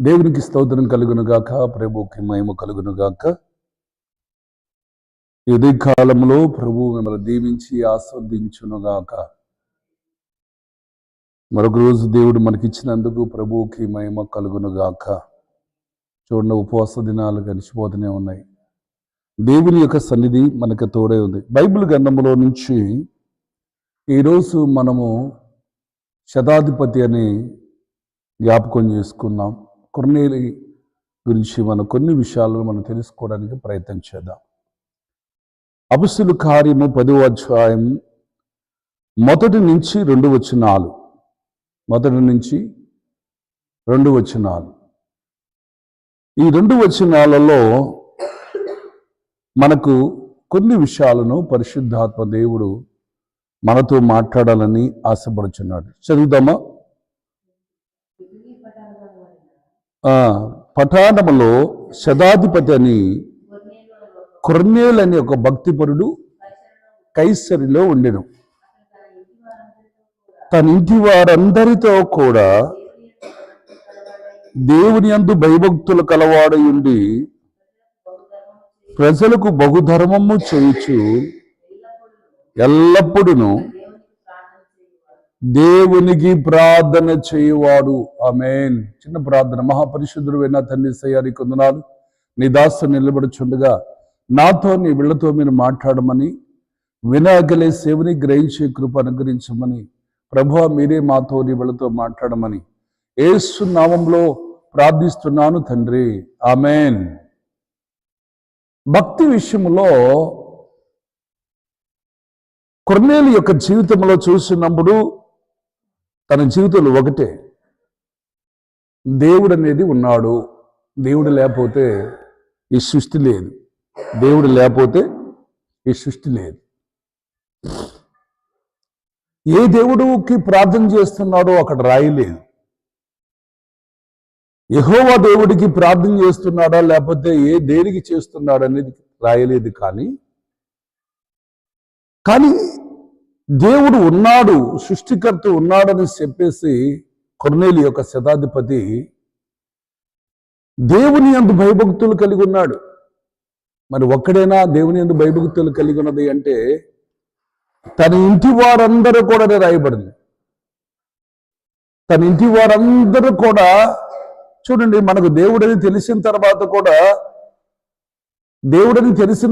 దేవునికి స్తోత్రం కలుగునుగాక, ప్రభువుకి మహిమ కలుగునుగాక. ఇది కాలంలో ప్రభు మిమ్మల్ని దీవించి ఆస్వాదించునుగాక. మరొక రోజు దేవుడు మనకిచ్చినందుకు ప్రభువుకి మహిమ కలుగునుగాక. చూడండి, ఉపవాస దినాలు గడిచిపోతూనే ఉన్నాయి. దేవుని యొక్క సన్నిధి మనకు తోడే ఉంది. బైబిల్ గ్రంథంలో నుంచి ఈరోజు మనము శతాధిపతి అని జ్ఞాపకం చేసుకున్నాం. కొర్నేలి గురించి కొన్ని విషయాలను మనం తెలుసుకోవడానికి ప్రయత్నం చేద్దాం. అపొస్తలుల కార్యము 10వ అధ్యాయం 1 నుంచి 2 వచనాలు. 1 నుంచి 2 వచనాలు. ఈ 2 వచనాలలో మనకు కొన్ని విషయాలను పరిశుద్ధాత్మ దేవుడు మనతో మాట్లాడాలని ఆశపడుచున్నాడు. చదువుదామా? పఠానములో శతాధిపతి అని కొర్నేలు అని ఒక భక్తిపరుడు కైసరిలో ఉండెను. తన ఇంటి వారందరితో కూడా దేవుని యందు భయభక్తులు కలవాడై ఉండి ప్రజలకు బహుధర్మము చేయుచు ఎల్లప్పుడూ దేవునికి ప్రార్థన చేయువాడు. ఆమేన్. చిన్న ప్రార్థన. మహాపరిశుద్ధుడు అయిన తండ్రి సయ్యారి కొందనాలు, నీ దాసు నిలబడుచుండగా నాతో నీ వీళ్ళతో మీరు మాట్లాడమని, వినగలే సేవని గ్రహించే కృప అనుగ్రహించమని, ప్రభువా మీరే మాతో నీ వీళ్ళతో మాట్లాడమని యేసు నామములో ప్రార్థిస్తున్నాను తండ్రి. ఆమేన్. భక్తి విషయంలో కొర్నేలు యొక్క జీవితంలో చూసినప్పుడు తన జీవితంలో ఒకటే, దేవుడు అనేది ఉన్నాడు. దేవుడు లేకపోతే ఈ సృష్టి లేదు. దేవుడు లేకపోతే ఈ సృష్టి లేదు. ఏ దేవుడికి ప్రార్థన చేస్తున్నాడో అక్కడ రాయలేదు. యెహోవా దేవుడికి ప్రార్థన చేస్తున్నాడా లేకపోతే దేనికి చేస్తున్నాడు అనేది రాయలేదు. కానీ దేవుడు ఉన్నాడు, సృష్టికర్త ఉన్నాడని చెప్పేసి కొర్నేలు యొక్క శతాధిపతి దేవుని యందు భయభక్తులు కలిగి ఉన్నాడు. మరి ఒక్కడైనా దేవుని యందు భయభక్తులు కలిగి ఉన్నది అంటే తన ఇంటి వారందరూ కూడా రాయబడింది. తన ఇంటి వారందరూ కూడా చూడండి, మనకు దేవుడని తెలిసిన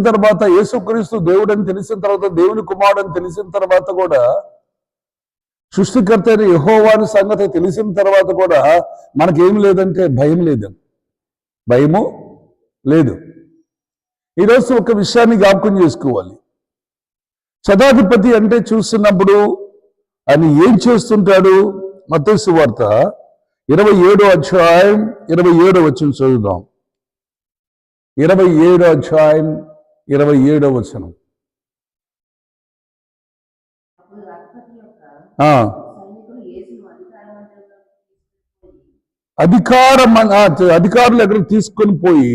తర్వాత యేసుక్రీస్తు దేవుడని తెలిసిన తర్వాత, దేవుని కుమారుడని తెలిసిన తర్వాత కూడా, సృష్టికర్త అయిన యెహోవాని సంగతి తెలిసిన తర్వాత కూడా మనకేం లేదంటే భయం లేదండి. భయము లేదు. ఈరోజు ఒక విషయాన్ని జ్ఞాపకం చేసుకోవాలి. శతాధిపతి అంటే చూస్తున్నప్పుడు ఆయన ఏం చేస్తుంటాడు? మత్తయి సువార్త 27వ అధ్యాయం 27వ వచనం చదువుదాం. 27వ అధ్యాయం 27వ వచనం. అధికారులు ఎక్కడ తీసుకొని పోయి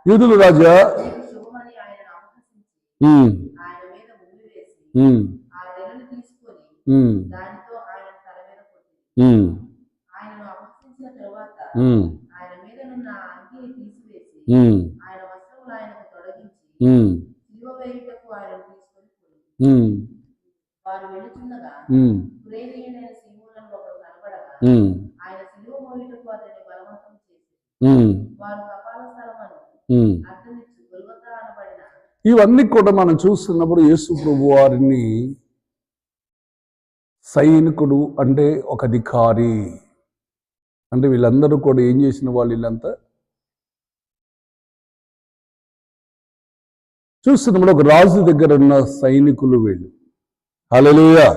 యూదుల రాజా ఇవన్నీ కూడా మనం చూస్తున్నప్పుడు యేసు ప్రభు వారిని సైనికుడు అంటే ఒక అధికారి అంటే వీళ్ళందరూ కూడా ఏం చేసిన వాళ్ళు? వీళ్ళంతా చూస్తున్నప్పుడు ఒక రాజు దగ్గర ఉన్న సైనికులు వీళ్ళు. హల్లెలూయా.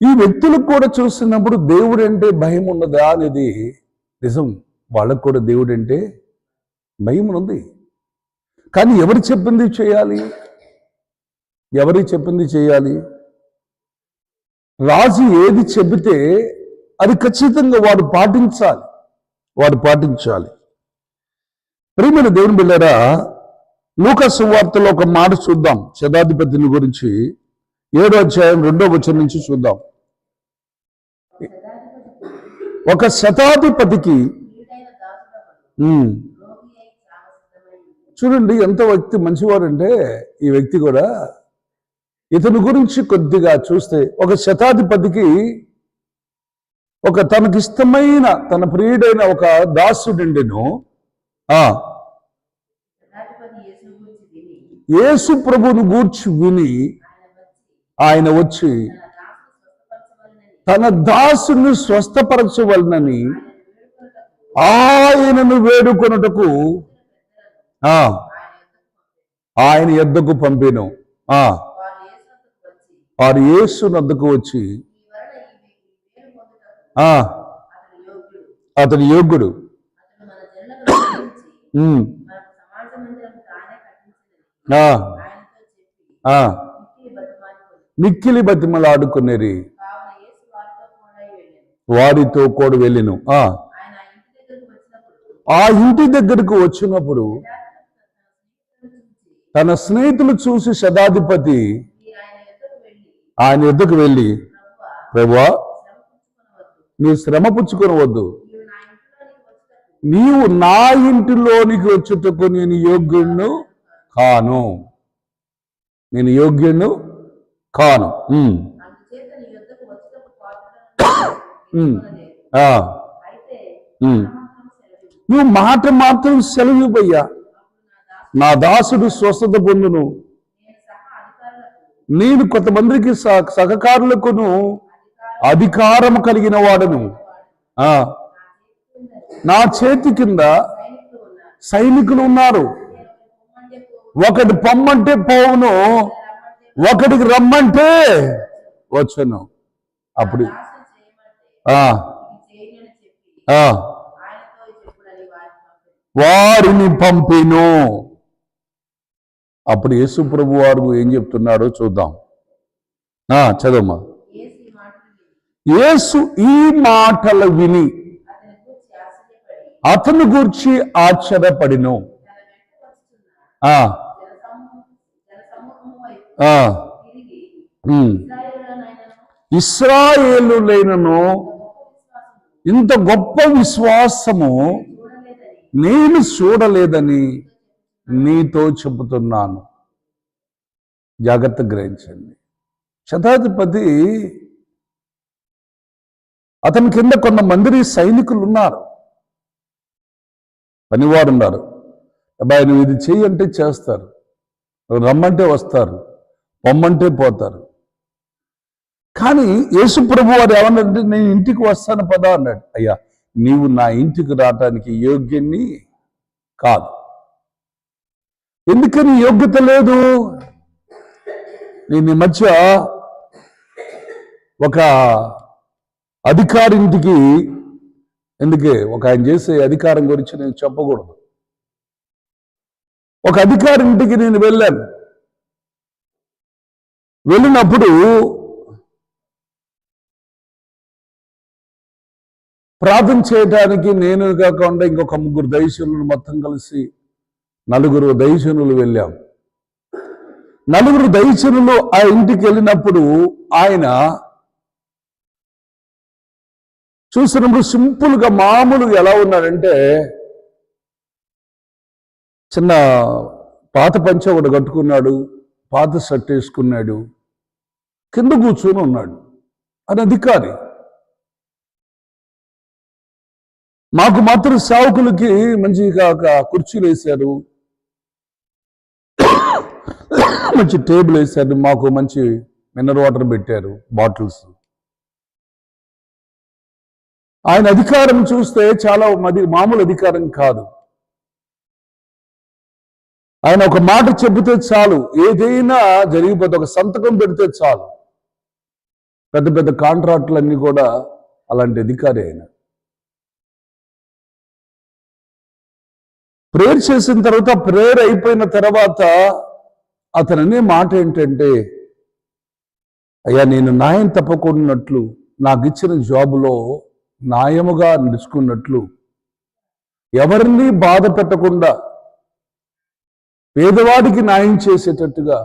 ఈ వ్యక్తులకు కూడా చూస్తున్నప్పుడు దేవుడు అంటే భయం ఉన్నదా అనేది నిజం. వాళ్ళకు కూడా దేవుడు అంటే భయం ఉంది. కానీ ఎవరు చెప్పింది చేయాలి? రాజు ఏది చెబితే అది ఖచ్చితంగా వాడు పాటించాలి. ప్రియమైన దేవుని బిడ్డలారా, లూకా సువార్తలో ఒక మాట చూద్దాం. శతాధిపతిని గురించి 7వ అధ్యాయం 2వ వచనం నుంచి చూద్దాం. ఒక శతాధిపతికి చూడండి ఎంత వ్యక్తి మంచివాడంటే ఈ వ్యక్తి కూడా. ఇతని గురించి కొద్దిగా చూస్తే ఒక శతాధిపతికి ఒక తనకిష్టమైన తన ప్రియుడైన ఒక దాసుడుండెను. యేసు ప్రభువును గూర్చి విని ఆయన వచ్చి తన దాసుని స్వస్థపరచవలనని ఆయనను వేడుకొనుటకు ఆయన యొద్దకు పంపెను. వారు యేసు వద్దకు వచ్చి అతని యోగ్యుడు, మిక్కిలి బతిమలాడుకునేరి వారితో కూడా వెళ్ళిను. ఆ ఇంటి దగ్గరకు వచ్చినప్పుడు తన స్నేహితులు చూసి శతాధిపతి ఆయన యొద్దకు వెళ్ళి, ప్రభువా, నీవు శ్రమ పుచ్చుకొనవద్దు, నీవు నా ఇంటిలోనికి వచ్చుటకు నేను యోగ్యుణ్ణి కాను. నువ్వు మాట మాత్రం సెలవివ్వయ్యా, నా దాసుడు స్వస్థత పొందును. నేను కొంతమందికి సహకారులకును అధికారం కలిగిన వాడను. నా చేతి కింద సైనికులు ఉన్నారు. ఒకటి పొమ్మంటే పోవును, ఒకటికి రమ్మంటే వచ్చను. అప్పుడు వారిని పంపిను. అప్పుడు యేసు ప్రభు వారు ఏం చెప్తున్నాడో చూద్దాం. చదవమ్మా. యేసు ఈ మాటలు విని అతను గూర్చి ఆశ్చర్యపడిను. ఇశ్రాయేలులైనను ఇంత గొప్ప విశ్వాసము నేను చూడలేదని నీతో చెబుతున్నాను. జాగ్రత్త గ్రహించండి. శతాధిపతి అతని కింద కొంతమంది సైనికులు ఉన్నారు, పనివారు ఉన్నారు. అబ్బాయి నువ్వు ఇది చెయ్యంటే చేస్తారు, రమ్మంటే వస్తారు, పొమ్మంటే పోతారు. కానీ యేసు ప్రభు వారు ఏమన్నారంటే, నేను ఇంటికి వస్తాను పదా అన్నాడు. అయ్యా, నీవు నా ఇంటికి రావటానికి యోగ్యుణ్ణి కాదు. ఎందుకని యోగ్యత లేదు? నేను ఈ మధ్య ఒక అధికారి ఇంటికి, ఎందుకే ఒక ఆయన చేసే అధికారం గురించి నేను చెప్పకూడదు, ఒక అధికారి ఇంటికి నేను వెళ్ళినప్పుడు ప్రార్థన చేయడానికి నేను కాకుండా ఇంకొక 3 దైవజనులు మొత్తం కలిసి 4 దైవజనులు వెళ్ళాం. 4 దైవజనులు ఆ ఇంటికి వెళ్ళినప్పుడు ఆయన చూసినప్పుడు సింపుల్గా మామూలుగా ఎలా ఉన్నాడంటే, చిన్న పాత పంచ ఒకటి కట్టుకున్నాడు, పాత షర్ట్ వేసుకున్నాడు, కింద కూర్చొని ఉన్నాడు. అని అధికారి. మాకు మాత్రం సేవకులకి మంచిగా కుర్చీలు వేశారు, మంచి టేబుల్ వేశారు, మాకు మంచి మినరల్ వాటర్ పెట్టారు, బాటిల్స్. ఆయన అధికారం చూస్తే చాలా మామూలు అధికారం కాదు. ఆయన ఒక మాట చెబితే చాలు, ఏదైనా జరిగిపోతే ఒక సంతకం పెడితే చాలు. పెద్ద పెద్ద కాంట్రాక్టులన్నీ కూడా అలాంటి అధికారి. ఆయన ప్రేయర్ చేసిన తర్వాత, ప్రేయర్ అయిపోయిన తర్వాత అతననే మాట ఏంటంటే, అయ్యా, నేను న్యాయం తప్పకున్నట్లు నాకు ఇచ్చిన జాబులో న్యాయముగా నడుచుకున్నట్లు ఎవరిని బాధ పెట్టకుండా పేదవాడికి న్యాయం చేసేటట్టుగా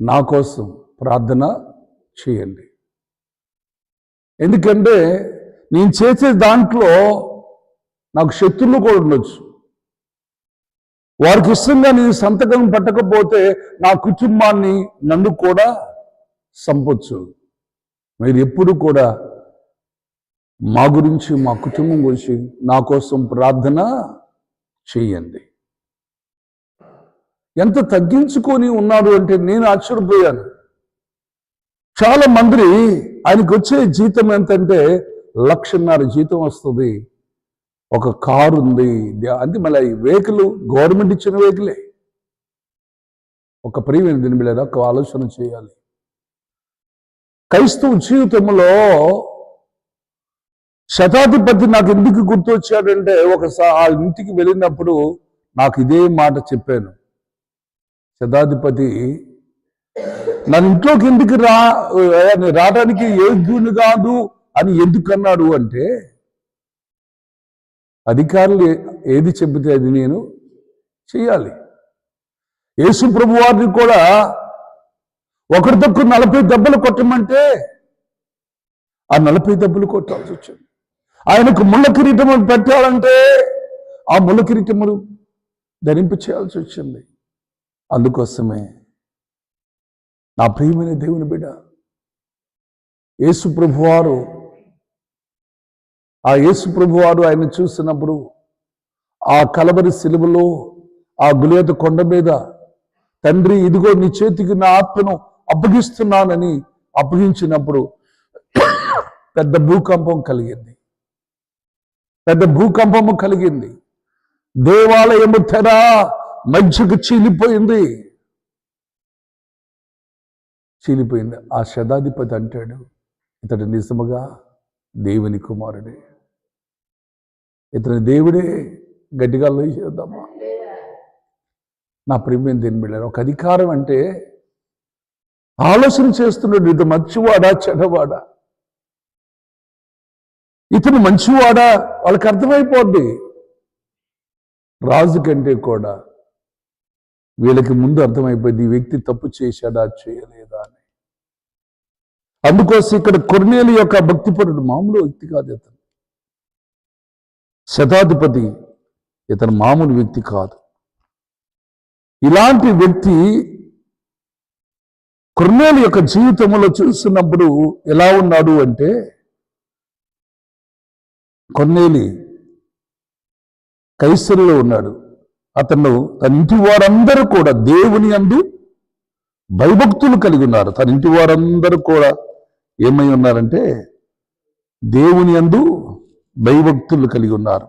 నా కోసం ప్రార్థన చేయండి. ఎందుకంటే నేను చేసే దాంట్లో నాకు శత్రువులు కూడా ఉండొచ్చు. వారికి ఇష్టంగా నేను సంతకం పట్టకపోతే నా కుటుంబాన్ని నన్ను కూడా సంపొచ్చు. మీరు ఎప్పుడు కూడా మా గురించి, మా కుటుంబం గురించి నా కోసం ప్రార్థన చేయండి. ఎంత తగ్గించుకొని ఉన్నాడు అంటే నేను ఆశ్చర్యపోయాను. చాలా మంది ఆయనకు వచ్చే జీతం ఎంతంటే 1,50,000 జీతం వస్తుంది, ఒక కారు ఉంది, అంటే మళ్ళీ వెహికల్ గవర్నమెంట్ ఇచ్చిన వెహికలే. ఒక ప్రియమైన దీని మీద ఒక ఆలోచన చేయాలి. క్రైస్తవ జీవితంలో శతాధిపతి నాకు ఎందుకు గుర్తొచ్చాడంటే, ఒకసారి ఆ ఇంటికి వెళ్ళినప్పుడు నాకు ఇదే మాట చెప్పాను. శతాధిపతి నన్ను ఇంట్లోకి ఎందుకు రావడానికి యోగ్యుని కాదు అని ఎందుకన్నాడు అంటే, అధికారులు ఏది చెబితే అది నేను చేయాలి. యేసు ప్రభు వారిని కూడా ఒకరి తక్కువ 40 దెబ్బలు కొట్టమంటే ఆ 40 దెబ్బలు కొట్టాల్సి వచ్చింది. ఆయనకు ముళ్ళ కిరీటములు పెట్టాలంటే ఆ ముళ్ళ కిరీటములు ధరింప చేయాల్సి వచ్చింది. అందుకోసమే నా ప్రియమైన దేవుని బిడ్డ, యేసు ప్రభువారు ఆయన చూసినప్పుడు ఆ కలవరి శిలువలో ఆ గులేత కొండ మీద, తండ్రి ఇదిగో నీ చేతికి నా ఆత్మను అప్పగిస్తున్నానని అప్పగించినప్పుడు పెద్ద భూకంపం కలిగింది. దేవాలయము తెర మధ్యకు చీలిపోయింది. ఆ శతాధిపతి అంటాడు, ఇతడు నిజముగా దేవుని కుమారుడే, ఇతని దేవుడే. గట్టిగా చేద్దామా? నా ప్రియమైన దేని బిడ్డ, ఒక అధికారం అంటే ఆలోచన చేస్తున్నాడు, ఇతను మంచివాడా చెడ్డవాడా, ఇతను మంచివాడా, వాళ్ళకి అర్థమైపోద్ది. రాజు కంటే కూడా వీళ్ళకి ముందు అర్థమైపోయింది ఈ వ్యక్తి తప్పు చేశాడా చేయలేదా అని. అందుకోసం ఇక్కడ కొర్నేలి యొక్క భక్తిపరుడు మామూలు వ్యక్తి కాదు, ఇతను శతాధిపతి, ఇతను మామూలు వ్యక్తి కాదు. ఇలాంటి వ్యక్తి కొర్నేలి యొక్క జీవితంలో చూస్తున్నప్పుడు ఎలా ఉన్నాడు అంటే, కొర్నేలి కైసరులో ఉన్నాడు. అతను తన ఇంటి వారందరూ కూడా దేవుని యందు భయభక్తులు కలిగి ఉన్నారు. తన ఇంటి వారందరూ కూడా ఏమై ఉన్నారంటే దేవుని యందు భయభక్తులు కలిగి ఉన్నారు.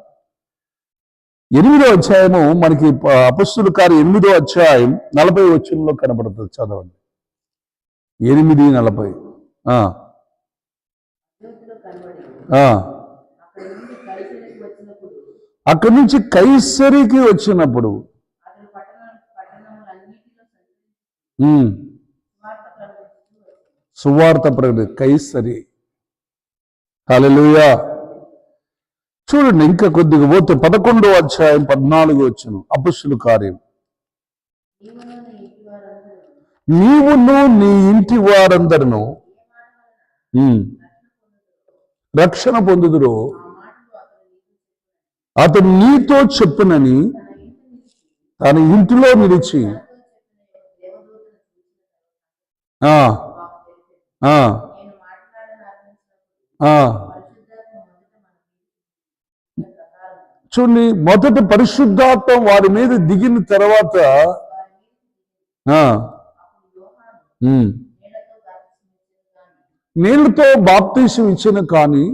8వ అధ్యాయము మనకి అపొస్తలుల కార్యం 8వ అధ్యాయం 40వ వచనంలో కనబడుతుంది. చదవండి. 8:40. అక్కడి నుంచి కైసరికి వచ్చినప్పుడు సువార్త ప్రకటన కైసరి. హల్లెలూయా. చూడండి, ఇంకా కొద్దిగా పోతే 11వ అధ్యాయం 14వ వచనం అపొస్తలుల కార్యం. నీవును నీ ఇంటి వారందరూ రక్షణ పొందుదురు, అతను నీతో చెప్పునని తన ఇంటిలో నిలిచి చూడండి, మొదట పరిశుద్ధాత్మ వారి మీద దిగిన తర్వాత నీళ్లతో బాప్తీసం ఇచ్చిన కానీ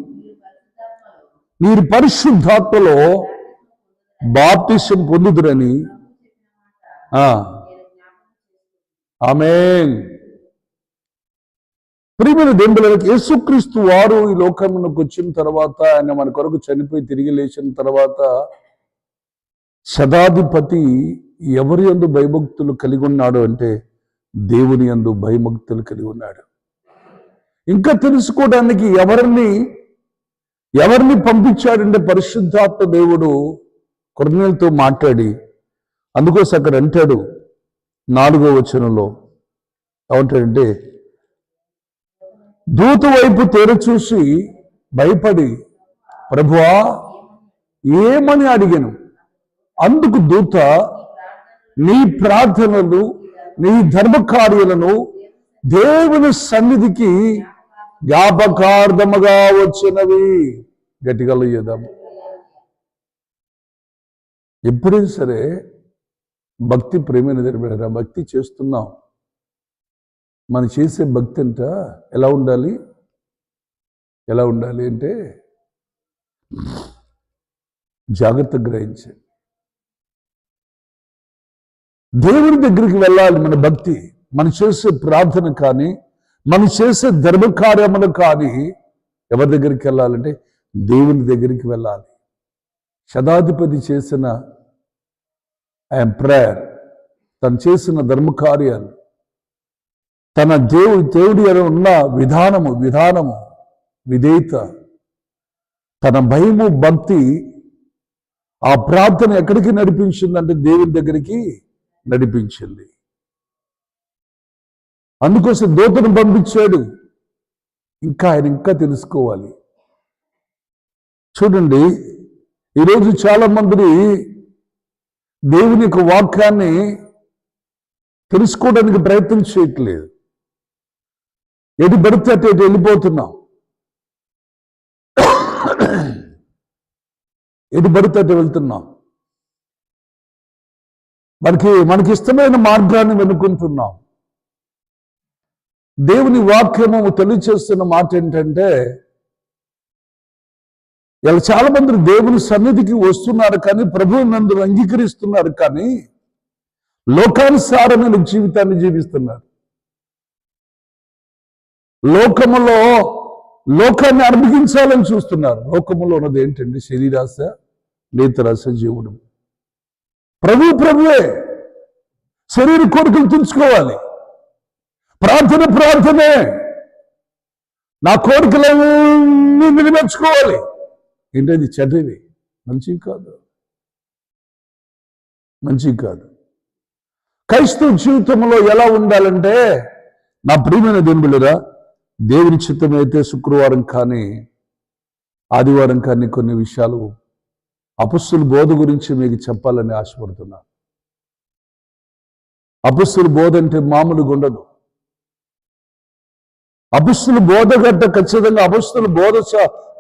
మీరు పరిశుద్ధాత్మలో బాప్తీసం పొందుదురని. ఆమేన్. ప్రియమైన దేవునికి, యేసుక్రీస్తు వారు ఈ లోకంలోకి వచ్చిన తర్వాత, ఆయన మన కొరకు చనిపోయి తిరిగి లేచిన తర్వాత, శతాధిపతి ఎవరి యందు భయభక్తులు కలిగి ఉన్నాడు అంటే దేవుని యందు భయభక్తులు కలిగి ఉన్నాడు. ఇంకా తెలుసుకోవడానికి ఎవరిని పంపించాడంటే పరిశుద్ధాత్మ దేవుడు కొర్నేలుతో మాట్లాడి, అందుకోసం అక్కడ అంటాడు 4వ వచనంలో ఏమంటాడంటే, దూత వైపు తెరచూసి భయపడి ప్రభువా ఏమని అడిగాను. అందుకు దూత, నీ ప్రార్థనలు నీ ధర్మకార్యాలను దేవుని సన్నిధికి జ్ఞాపకార్థముగా వచ్చినవి. గట్టిగా లేదాము. ఎప్పుడైనా సరే భక్తి ప్రేమైన దగ్గర భక్తి చేస్తున్నాం, మనం చేసే భక్తి అంట ఎలా ఉండాలి అంటే జాగ్రత్తగా గ్రహించండి. దేవుని దగ్గరికి వెళ్ళాలి. మన భక్తి, మనం చేసే ప్రార్థన కానీ, మనం చేసే ధర్మకార్యములు కానీ ఎవరి దగ్గరికి వెళ్ళాలంటే దేవుని దగ్గరికి వెళ్ళాలి. శతాధిపతి చేసిన ప్రేయర్, తను చేసిన ధర్మకార్యాలు, తన దేవుడి ఉన్న విధానము విధేయత, తన భయము భక్తి, ఆ ప్రార్థన ఎక్కడికి నడిపించిందంటే దేవుని దగ్గరికి నడిపించింది. అందుకోసం దూతను పంపించాడు. ఆయన ఇంకా తెలుసుకోవాలి. చూడండి, ఈరోజు చాలా మంది దేవుని యొక్క వాక్యాన్ని తెలుసుకోవడానికి ప్రయత్నం చేయట్లేదు. ఎటు పడితే అటు వెళ్ళిపోతున్నాం. ఎటు పడితే అటు వెళ్తున్నాం. మనకి ఇష్టమైన మార్గాన్ని వెనుకుంటున్నాం. దేవుని వాక్యము తెలియచేస్తున్న మాట ఏంటంటే, ఇలా చాలా మంది దేవుని సన్నిధికి వస్తున్నారు కానీ ప్రభువుని నందు అంగీకరిస్తున్నారు కానీ లోకానుసారమైన జీవితాన్ని జీవిస్తున్నారు. లోకాన్ని అనుభవించాలని చూస్తున్నారు. లోకములో ఉన్నది ఏంటంటే శరీరాశ, నేత్రాశ, జీవుడు. ప్రభువే. శరీర కోరికలు తెంచుకోవాలి. ప్రార్థనే. నా కోరికలన్నీ నిలబెట్టుకోవాలి. ఏంటది? చెడ్డది, మంచివి కాదు. క్రైస్తవ జీవితంలో ఎలా ఉండాలంటే, నా ప్రియమైన దేవుని బిడ్డలారా, దేవుని చిత్తమైతే శుక్రవారం కానీ ఆదివారం కానీ కొన్ని విషయాలు అపొస్తలుల బోధ గురించి మీకు చెప్పాలని ఆశపడుతున్నాను. అపొస్తలుల బోధ అంటే మామూలుగా ఉండదు. అపొస్తలుల బోధ గట్ట ఖచ్చితంగా అపొస్తలుల బోధ,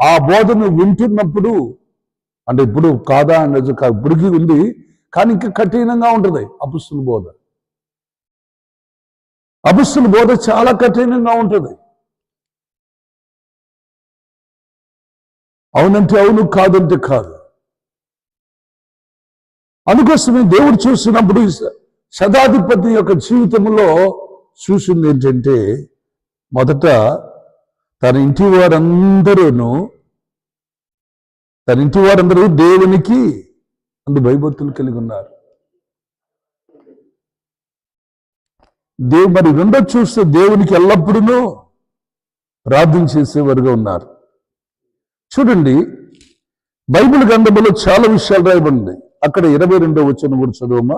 ఆ బోధను వింటున్నప్పుడు, అంటే ఇప్పుడు కాదా అనేది ఇప్పటికీ ఉంది కానీ ఇంకా కఠినంగా ఉంటుంది. అపొస్తలుల బోధ చాలా కఠినంగా ఉంటుంది. అవునంటే అవును, కాదంటే కాదు. అందుకోసమే దేవుడు చూసినప్పుడు శతాధిపతి యొక్క జీవితంలో చూసింది ఏంటంటే, మొదట తన ఇంటి వారందరూ దేవునికి భయభక్తులు కలిగి ఉన్నారు. మరి రెండో చూస్తే దేవునికి ఎల్లప్పుడూ ప్రార్థన చేసేవారుగా ఉన్నారు. చూడండి, బైబిల్ గ్రంథంలో చాలా విషయాలు రాయబడింది. అక్కడ 22వ వచనం కూడా చదువమ్మా.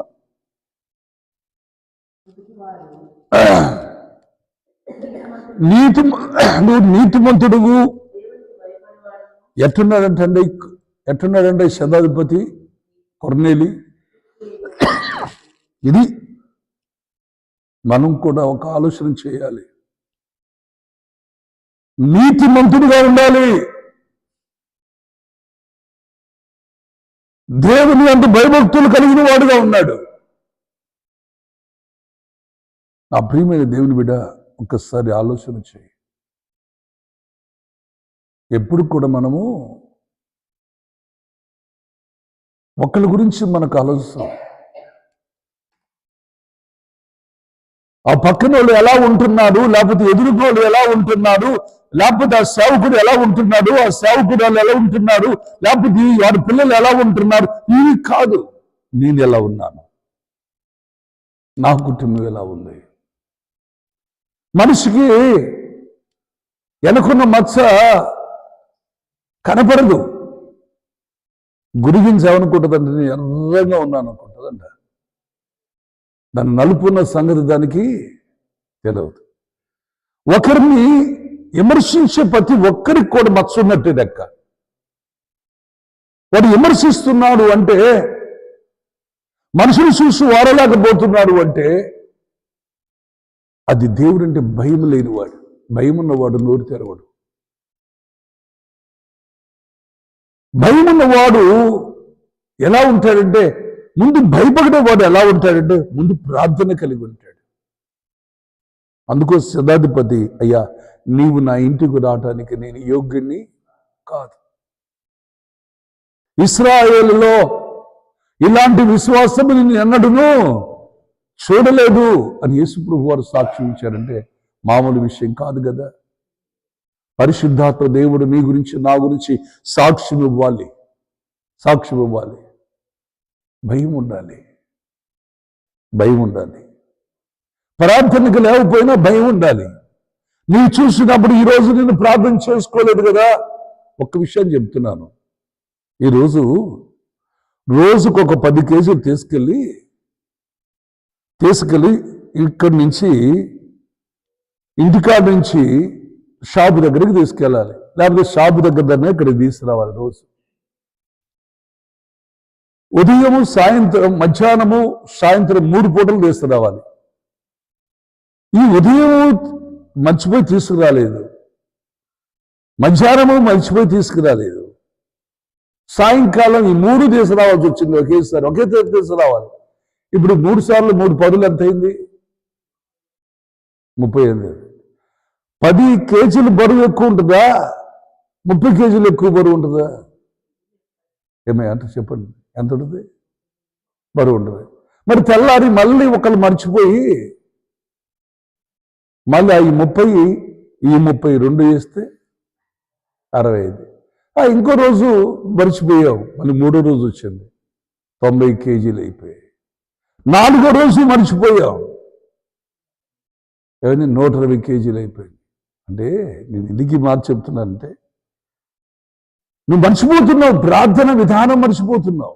నువ్వు నీతిమంతుడుగు. ఎట్టున్నాడంటే శతాధిపతి కొర్నేలి. ఇది మనం కూడా ఒక ఆలోచన చేయాలి. నీతిమంతుడుగా ఉండాలి. దేవుని అంత భయభక్తులు కలిగిన వాడుగా ఉన్నాడు. నా ప్రియమైన దేవుని బిడ్డ, ఒక్కసారి ఆలోచన చేయి. ఎప్పుడు కూడా మనము ఒకళ్ళ గురించి మనకు ఆలోచిస్తాం. ఆ పక్కన వాళ్ళు ఎలా ఉంటున్నాడు, లేకపోతే ఎదురుగోళ్ళు ఎలా ఉంటున్నాడు, లేకపోతే ఆ సేవకుడు ఎలా ఉంటున్నాడు, ఆ సేవకుడు వాళ్ళు ఎలా ఉంటున్నారు, లేకపోతే వారి పిల్లలు ఎలా ఉంటున్నారు, ఇవి కాదు. నేను ఎలా ఉన్నాను, నా కుటుంబం ఎలా ఉంది. మనిషికి వెనకున్న మచ్చ కనపడదు. గురిగించి ఏమనుకుంటుందంటే నేను ఎర్రగా ఉన్నాను అనుకుంటుందంట. దాన్ని నలుపున్న సంగతి దానికి తెలియదు. ఒకరిని విమర్శించే ప్రతి ఒక్కరికి కూడా మచ్చ ఉన్నట్టే లెక్క. వాడు విమర్శిస్తున్నాడు అంటే, మనుషులు చూసి వారలేకపోతున్నాడు అంటే, అది దేవుడంటే భయం లేనివాడు. భయం ఉన్నవాడు నోరు తెరవడు. భయం ఉన్నవాడు ఎలా ఉంటాడంటే, ముందు భయపడేవాడు ఎలా ఉంటాడంటే ముందు ప్రార్థన కలిగి ఉంటాడు. అందుకో శతాధిపతి, అయ్యా నీవు నా ఇంటికి రావటానికి నేను యోగ్యుణ్ణి కాదు. ఇశ్రాయేలులో ఇలాంటి విశ్వాసం నేను ఎన్నడూను చూడలేదు అని యేసుప్రభు వారు సాక్ష్యం ఇచ్చారంటే మామూలు విషయం కాదు కదా. పరిశుద్ధాత్మ దేవుడు నీ గురించి నా గురించి సాక్ష్యం ఇవ్వాలి. భయం ఉండాలి. ప్రార్థనకు లేకపోయినా భయం ఉండాలి. నీవు చూసినప్పుడు ఈరోజు నేను ప్రార్థన చేసుకోలేదు కదా. ఒక్క విషయం చెప్తున్నాను. ఈరోజు రోజుకు ఒక 10 కేజీలు తీసుకెళ్ళి ఇక్కడి నుంచి ఇంటికాడ నుంచి షాపు దగ్గరికి తీసుకెళ్ళాలి. లేకపోతే షాపు దగ్గరనే ఇక్కడికి తీసుకురావాలి. రోజు ఉదయము సాయంత్రం మధ్యాహ్నము సాయంత్రం 3 పూటలు తీసుకురావాలి. ఈ ఉదయం మర్చిపోయి తీసుకురాలేదు, మధ్యాహ్నము మర్చిపోయి తీసుకురాలేదు, సాయంకాలం ఈ 3 తీసుకురావాల్సి వచ్చింది. ఒకే తీసుకురావాలి. ఇప్పుడు 3 సార్లు 3 పదులు ఎంత అయింది? 38. 10 కేజీలు బరువు ఎక్కువ ఉంటుందా, 30 కేజీలు ఎక్కువ బరువు ఉంటుందా? ఏమయ్య అంటే చెప్పండి, ఎంత ఉంటుంది? బరువు ఉంటుంది. మరి తెల్లారి మళ్ళీ ఒకళ్ళు మర్చిపోయి మళ్ళీ ఈ 30 2 వేస్తే 65. ఇంకో రోజు మర్చిపోయావు, మళ్ళీ 3వ రోజు వచ్చింది, 90 కేజీలు అయిపోయాయి. 4వ రోజు మర్చిపోయావు, ఏమైనా 120 కేజీలు అయిపోయింది. అంటే నేను ఎందుకు మాట చెప్తున్నానంటే, నువ్వు మర్చిపోతున్నావు, ప్రార్థన విధానం మర్చిపోతున్నావు.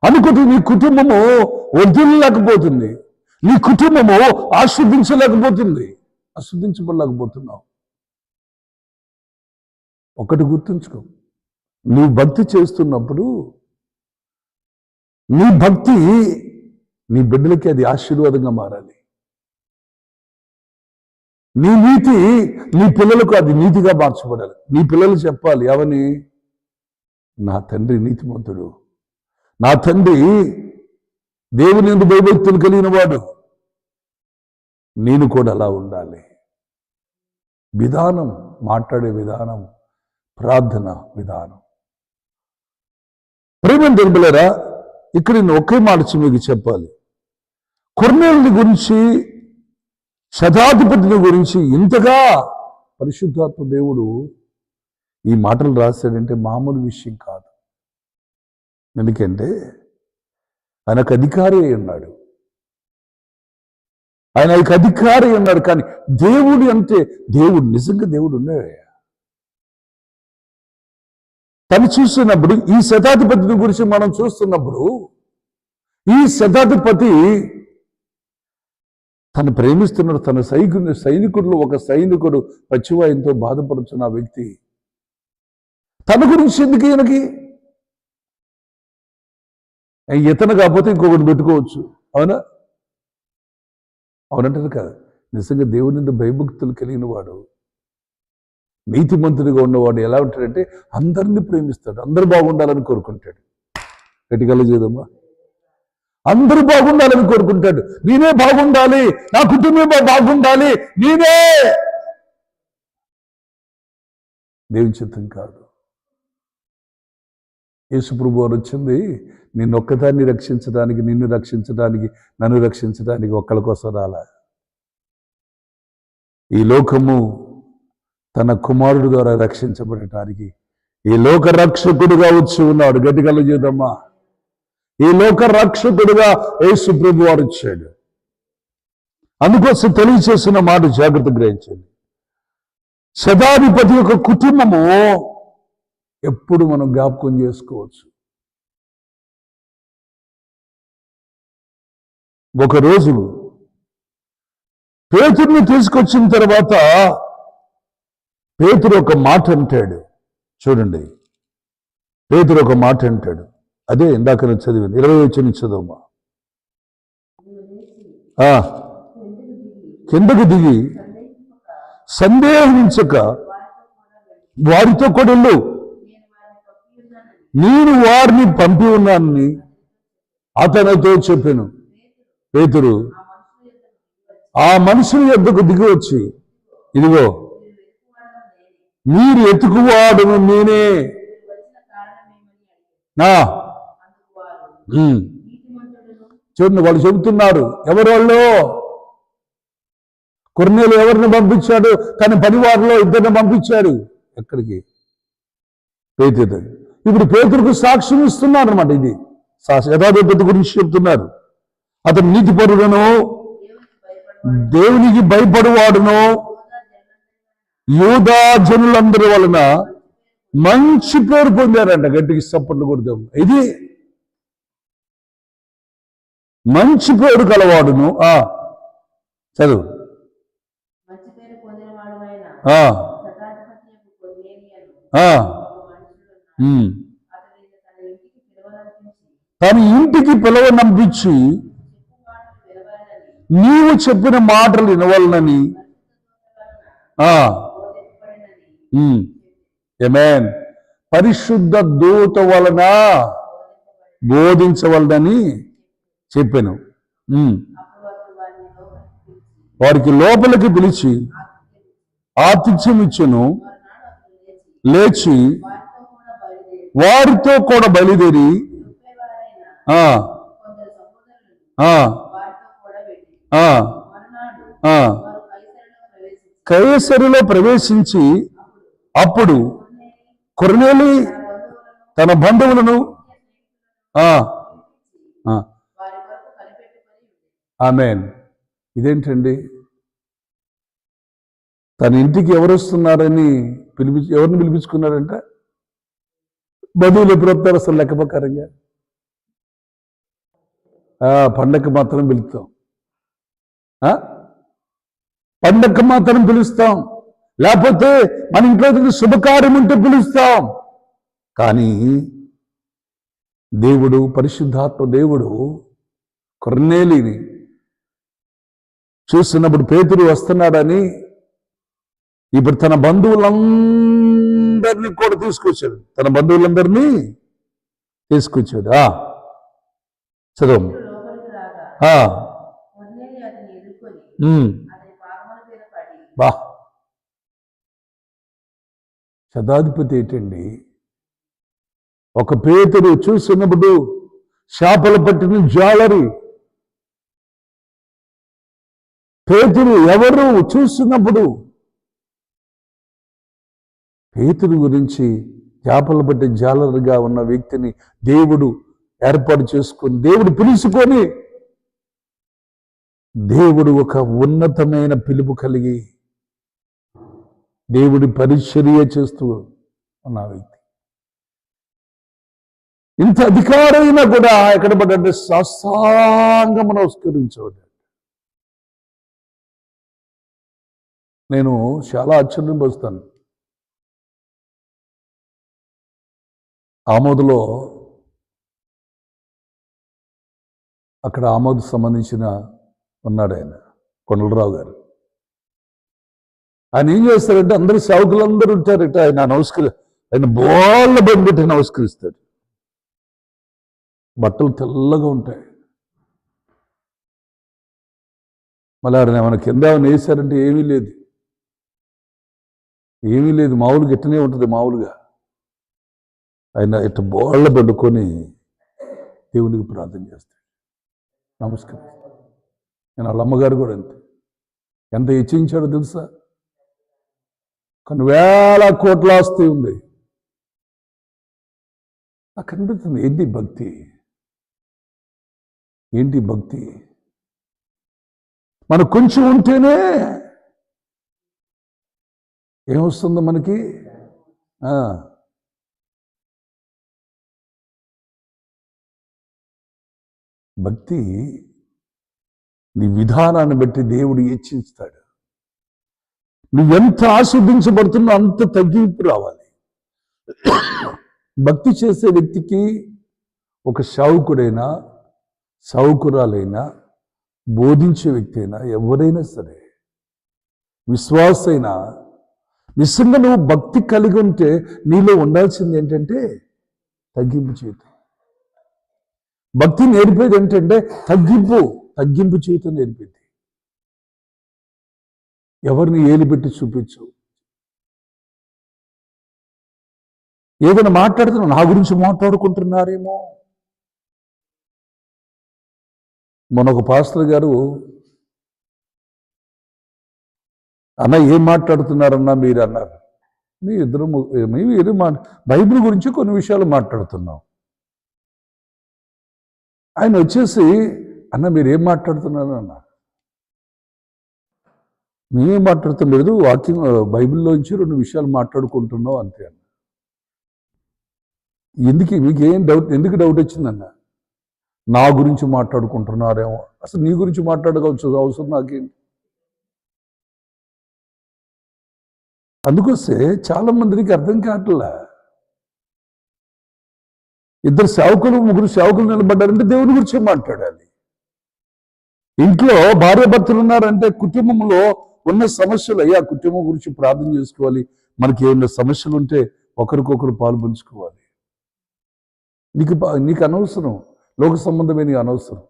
అనుకుంటే నీ కుటుంబము వదిలేకపోతుంది, నీ కుటుంబము ఆస్వాదించబడలేకపోతున్నావు. ఒకటి గుర్తుంచుకో, నువ్వు భక్తి చేస్తున్నప్పుడు నీ భక్తి నీ బిడ్డలకి అది ఆశీర్వాదంగా మారాలి. నీ నీతి నీ పిల్లలకు అది నీతిగా మార్చబడాలి. నీ పిల్లలు చెప్పాలి, ఎవని? నా తండ్రి నీతిమంతుడు, నా తండ్రి దేవుని యందు భయభక్తులు కలిగిన వాడు. నేను కూడా అలా ఉండాలి. విధానం, మాట్లాడే విధానం, ప్రార్థన విధానం. ప్రేమ తెలుపులేరా, ఇక్కడ నేను ఒకే మాట మీకు చెప్పాలి. కొర్నేలుని గురించి, శతాధిపతిని గురించి ఇంతగా పరిశుద్ధాత్మ దేవుడు ఈ మాటలు రాశాడంటే మామూలు విషయం కాదు. ఎందుకంటే ఆయనకు అధికారి ఉన్నాడు, ఆయనకు అధికారి ఉన్నాడు. కానీ దేవుడు అంటే దేవుడు, నిజంగా దేవుడు ఉన్నాడు. తను చూస్తున్నప్పుడు, ఈ శతాధిపతిని గురించి మనం చూస్తున్నప్పుడు, ఈ శతాధిపతి తను ప్రేమిస్తున్నాడు. తన సైనికుడు ఒక సైనికుడు పచ్చివాయంతో బాధపడుతున్న వ్యక్తి, తన గురించి ఎందుకు ఈయనకి? ఇతను కాకపోతే ఇంకొకటి పెట్టుకోవచ్చు. అవునంటారు కదా. నిజంగా దేవుని భయభక్తులు కలిగిన వాడు, నీతిమంతుడిగా ఉన్నవాడు ఎలా ఉంటాడంటే అందరినీ ప్రేమిస్తాడు, అందరూ బాగుండాలని కోరుకుంటాడు. గట్టిగా చేద్దామా? అందరూ బాగుండాలని కోరుకుంటాడు. నేనే బాగుండాలి, నా కుటుంబం బాగుండాలి, నేనే. దేవుని చిత్తం కాదు. యేసుప్రభు వారు వచ్చింది నిన్నొక్కదాన్ని రక్షించడానికి, నిన్ను రక్షించడానికి, నన్ను రక్షించడానికి, ఒక్కళ్ళ కోసం రాలా. ఈ లోకము తన కుమారుడు ద్వారా రక్షించబడటానికి ఈ లోక రక్షకుడుగా వచ్చి ఉన్నాడు. గట్టిగా చేద్దామా? ఈ లోక రక్షకుడుగా యేసుప్రభు వారు వచ్చాడు. అందుకోసం తెలియచేసిన మాట జాగ్రత్త గ్రహించండి. శతాధిపతి యొక్క కుటుంబము ఎప్పుడు మనం జ్ఞాపకం చేసుకోవచ్చు. ఒకరోజు పేతురుని తీసుకొచ్చిన తర్వాత పేతురు ఒక మాట అంటాడు. చూడండి, పేతురు ఒక మాట అంటాడు. అదే ఇందాక నేను చదివింది. 20 వచనం చదవమ్మా. కిందకు దిగి సందేహించక వారితో కూడా వెళ్ళు, నేను వారిని పంపి ఉన్నానని అతనితో చెప్పాను. పేతురు ఆ మనుషుల యొద్దకు దిగి వచ్చి, ఇదిగో మీరు ఎతుకువాడును నేనే. చూడండి, వాళ్ళు చెబుతున్నారు. ఎవరు వాళ్ళు? కొర్నేలు ఎవరిని పంపించాడు? తన పనివారిలో 2 పంపించాడు. ఎక్కడికి? పేతురు. ఇప్పుడు పేతురుకు సాక్ష్యం ఇస్తున్నారు అనమాట. ఇది యథార్థత గురించి చెప్తున్నారు. అతను నీతిపరుడను, దేవునికి భయపడువాడును, యూదా జనులందరి వలన మంచి పేరు పొందారంట. గట్టికి సపోర్ట్లు కొడతాం. ఇది మంచి పేరు కలవాడును. చదువు. తన ఇంటికి పిలవనంపించి నీవు చెప్పిన మాటలు వినవలనని. ఆమేన్. పరిశుద్ధ దూత వలన బోధించవలనని చెప్పాను. వారికి లోపలికి పిలిచి ఆతిథ్యం ఇచ్చెను. లేచి వారితో కూడా బయలుదేరి కైసరులో ప్రవేశించి అప్పుడు కొర్నేలి తన బంధువులను ఆమేన్. ఇదేంటండి? తన ఇంటికి ఎవరు వస్తున్నారని ఎవరిని పిలిపించుకున్నారంట? బంధువులు ఎప్పుడు వస్తారు అసలు లెక్క ప్రకారంగా? పండగకి మాత్రం పిలుస్తాం. పండగకి మాత్రం పిలుస్తాం. లేకపోతే మన ఇంట్లో శుభకార్యం ఉంటే పిలుస్తాం. కానీ దేవుడు, పరిశుద్ధాత్మ దేవుడు కొర్నేలిని చూస్తున్నప్పుడు పేతురు వస్తున్నాడని ఇప్పుడు తన బంధువులందరినీ కూడా తీసుకొచ్చాడు. తన బంధువులందరినీ తీసుకొచ్చాడు. చదువు. బా, శతాధిపతి ఏంటండి? ఒక పేతురు చూసినప్పుడు చేపలు పట్టిన జాలరి. పేతురు ఎవరు చూసినప్పుడు? పేతురు గురించి చేపలు పట్టే జాలరిగా ఉన్న వ్యక్తిని దేవుడు ఏర్పాటు చేసుకొని, దేవుడు పిలుచుకొని, దేవుడు ఒక ఉన్నతమైన పిలుపు కలిగి దేవుడి పరిచర్య చేస్తూ ఉన్న వ్యక్తి. ఇంత అధికారైనా కూడా ఎక్కడ పడ్డంటే సాష్టాంగం నమస్కరించబడ్డాడు. నేను చాలా ఆశ్చర్యపోస్తాను. ఆమోదులో అక్కడ ఆమోదు సంబంధించిన ఉన్నాడు ఆయన, కొండలరావు గారు. ఆయన ఏం చేస్తారంటే అందరూ సేవకులందరూ ఉంటారట. ఆయన బోళ్ళ బండి నమస్కరిస్తాడు. బట్టలు తెల్లగా ఉంటాయి. మళ్ళీ ఆయన ఏమైనా కింద ఏమైనా వేశారంటే ఏమీ లేదు, ఏమీ లేదు. మామూలుగా ఎట్టనే ఉంటుంది. మామూలుగా ఆయన ఇట్లా బోళ్ళ బండుకొని దేవునికి ప్రార్థన చేస్తాడు, నమస్కరిస్తాడు. నేను వాళ్ళ అమ్మగారు కూడా అంతే. ఎంత హెచ్చించాడో తెలుసా? కొన్ని వేల కోట్ల ఆస్తి ఉంది. నాకు కనిపిస్తుంది, ఏంటి భక్తి? ఏంటి భక్తి? మనకు కొంచెం ఉంటేనే ఏమొస్తుందో మనకి? భక్తి నీ విధానాన్ని బట్టి దేవుడు హెచ్చించుతాడు. నువ్వెంత ఆస్వాదించబడుతున్నా అంత తగ్గింపు రావాలి. భక్తి చేసే వ్యక్తికి ఒక సేవకుడైనా సేవకురాలైనా బోధించే వ్యక్తి అయినా ఎవరైనా సరే, విశ్వాసైనా, నిజంగా నువ్వు భక్తి కలిగి ఉంటే నీలో ఉండాల్సింది ఏంటంటే తగ్గింపు చేయటం. భక్తి నేర్పేది ఏంటంటే తగ్గింపు చేయటం నేర్పేది. ఎవరిని ఏలిపెట్టి చూపించు. ఏదైనా మాట్లాడుతున్నా నా గురించి మాట్లాడుకుంటున్నారేమో. మొన్న ఒక పాస్టర్ గారు, అన్న ఏం మాట్లాడుతున్నారన్నా మీరు అన్నారు. మీరు బైబిల్ గురించి కొన్ని విషయాలు మాట్లాడుతున్నాం. ఆయన వచ్చేసి, అన్న మీరు ఏం మాట్లాడుతున్నారు అన్న. మేమేం మాట్లాడుతాం లేదు, వాక్యం బైబిల్లోంచి 2 విషయాలు మాట్లాడుకుంటున్నాం అంతే అన్న. మీకేం డౌట్, ఎందుకు డౌట్ వచ్చిందన్న? నా గురించి మాట్లాడుకుంటున్నారేమో. అసలు నీ గురించి మాట్లాడుకోవచ్చు అవసరం నాకేంటి? అందుకొస్తే చాలా మందికి అర్థం కావట్లా. 2 సేవకులు 3 సేవకులు నిలబడ్డారంటే దేవుని గురించి మాట్లాడాలి. ఇంట్లో భార్యాభర్తలు ఉన్నారంటే కుటుంబంలో ఉన్న సమస్యలు, అయ్యా కుటుంబం గురించి ప్రార్థన చేసుకోవాలి. మనకి ఏమైనా సమస్యలు ఉంటే ఒకరికొకరు పాలు పంచుకోవాలి. నీకు అనవసరం లోక సంబంధమైన అనవసరం.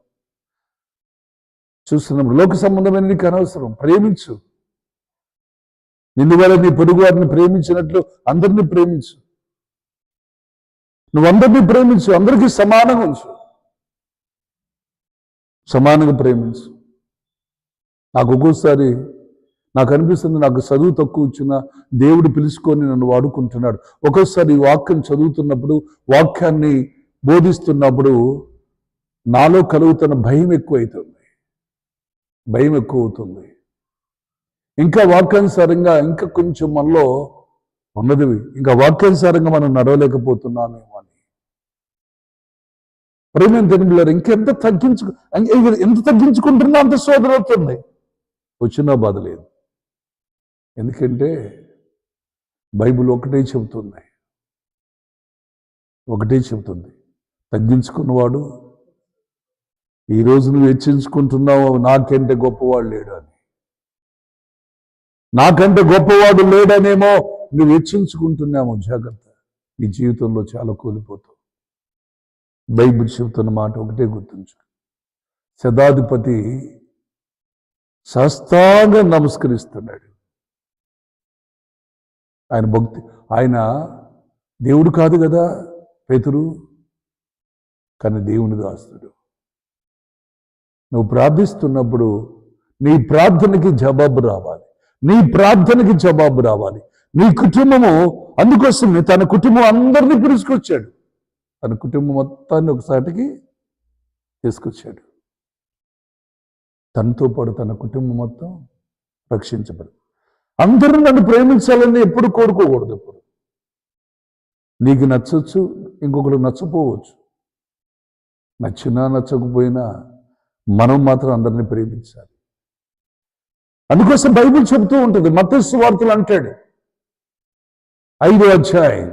చూస్తున్నప్పుడు లోక సంబంధమైన నీకు అనవసరం. ప్రేమించు. నిన్ను వల్ల నీ పొరుగు వారిని ప్రేమించినట్లు అందరినీ ప్రేమించు. నువ్వు అందరినీ ప్రేమించు, అందరికీ సమానంగా ఉంచు, సమానంగా ప్రేమించు. నాకు ఒక్కోసారి నాకు అనిపిస్తుంది, నాకు చదువు తక్కువ వచ్చినా దేవుడు పిలుచుకొని నన్ను వాడుకుంటున్నాడు. ఒక్కోసారి ఈ వాక్యం చదువుతున్నప్పుడు, వాక్యాన్ని బోధిస్తున్నప్పుడు నాలో కలుగుతున్న భయం ఎక్కువవుతుంది. ఇంకా వాక్యానుసారంగా ఇంకా కొంచెం మనలో ఉన్నది, ఇంకా వాక్యానుసారంగా మనం నడవలేకపోతున్నామేమో అని. ప్రేమ తెలియలేరు. ఎంత తగ్గించుకుంటున్నా అంత శోధన అవుతుంది. వచ్చినా బాధ లేదు. ఎందుకంటే బైబిల్ ఒకటే చెబుతుంది, తగ్గించుకున్నవాడు, ఈరోజు నువ్వు హెచ్చించుకుంటున్నావు నాకంటే గొప్పవాడు లేడు అని. నాకంటే గొప్పవాడు లేడనేమో నువ్వు హెచ్చించుకుంటున్నామో జాగ్రత్త. నీ జీవితంలో చాలా కోల్పోతావు. బైబిల్ చెబుతున్న మాట ఒకటే గుర్తుంచు. శతాధిపతి సాష్టాంగంగా నమస్కరిస్తున్నాడు. ఆయన దేవుడు కాదు కదా పేతురు, కానీ దేవుని దాసుడు. నువ్వు ప్రార్థిస్తున్నప్పుడు నీ ప్రార్థనకి జవాబు రావాలి. నీ కుటుంబము, అందుకోసమే తన కుటుంబం అందరినీ పిలుచుకొచ్చాడు. తన కుటుంబం మొత్తాన్ని ఒకసాటికి తీసుకొచ్చాడు. తనతో పాటు తన కుటుంబం మొత్తం రక్షించబడు. అందరూ నన్ను ప్రేమించాలని ఎప్పుడు కోరుకోకూడదు. ఎప్పుడు నీకు నచ్చవచ్చు, ఇంకొకరు నచ్చపోవచ్చు. నచ్చినా నచ్చకపోయినా మనం మాత్రం అందరినీ ప్రేమించాలి. అందుకోసం బైబిల్ చెబుతూ ఉంటుంది. మత్తయి సువార్తలు అంటాడు 5వ అధ్యాయం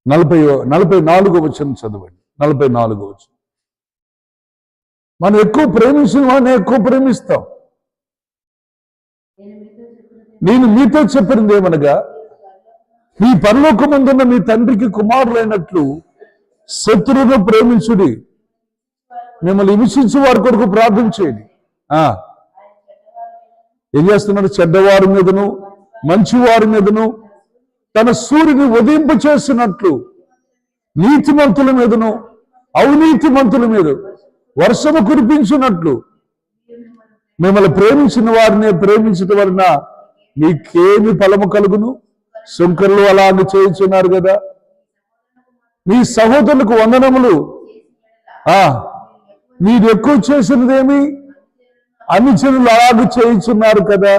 44వ వచనం చదవండి. 44వ వచనం. మనం ఎక్కువ ప్రేమించిన వాడిని ఎక్కువ ప్రేమిస్తాం. నేను మీతో చెప్పినది ఏమనగా, మీ పరలోకమందున్న మీ తండ్రికి కుమారులైనట్లు శత్రువును ప్రేమించుడి, మిమ్మల్ని హింసించే వారి కొరకు ప్రార్థన చేయండి. ఏం చేస్తున్నాడు? చెడ్డవారి మీదను మంచివారి మీదను తన సూర్యుని ఉదయింప చేసినట్లు నీతిమంతుల మీదను అవినీతిమంతుల మీద వర్షము కురిపించినట్లు మిమ్మల్ని ప్రేమించిన వారిని ప్రేమించడం వలన మీకేమి ఫలము కలుగును? శంకరులు అలాగే చేయించున్నారు కదా. మీ సహోదరులకు వందనములు, మీరు ఎక్కువ చేసినదేమి? అన్ని జనులు అలాగే చేయించున్నారు కదా.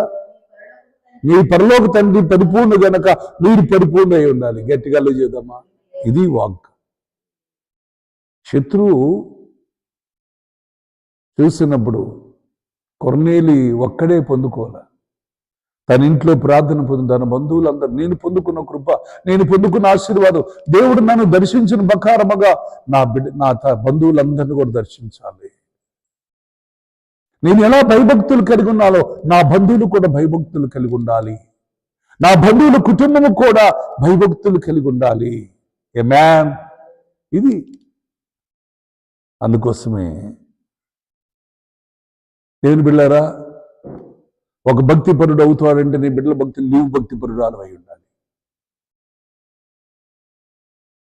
నీ పరలోక తండ్రి పరిపూర్ణ గనక మీరు పరిపూర్ణ అయి ఉండాలి. గట్టిగా చేద్దామా. ఇది వాక్. శత్రువు చూసినప్పుడు కొర్నేలి ఒక్కడే పొందుకోలే. తన ఇంట్లో ప్రార్థన పొంది తన బంధువులందరూ నేను పొందుకున్న కృప, నేను పొందుకున్న ఆశీర్వాదం, దేవుడు నన్ను దర్శించిన ప్రకారముగా నా బంధువులందరినీ కూడా దర్శించాలి. నేను ఎలా భయభక్తులు కలిగి ఉన్నాలో నా బంధువులు కూడా భయభక్తులు కలిగి ఉండాలి. నా బంధువుల కుటుంబము కూడా భయభక్తులు కలిగి ఉండాలి. ఆమేన్. ఇది అందుకోసమే దేవుని బిడ్డలారా, ఒక భక్తిపరుడు అవుతాడంటే నీ బిడ్డల భక్తి నువ్వు భక్తిపరుడు అయి ఉండాలి.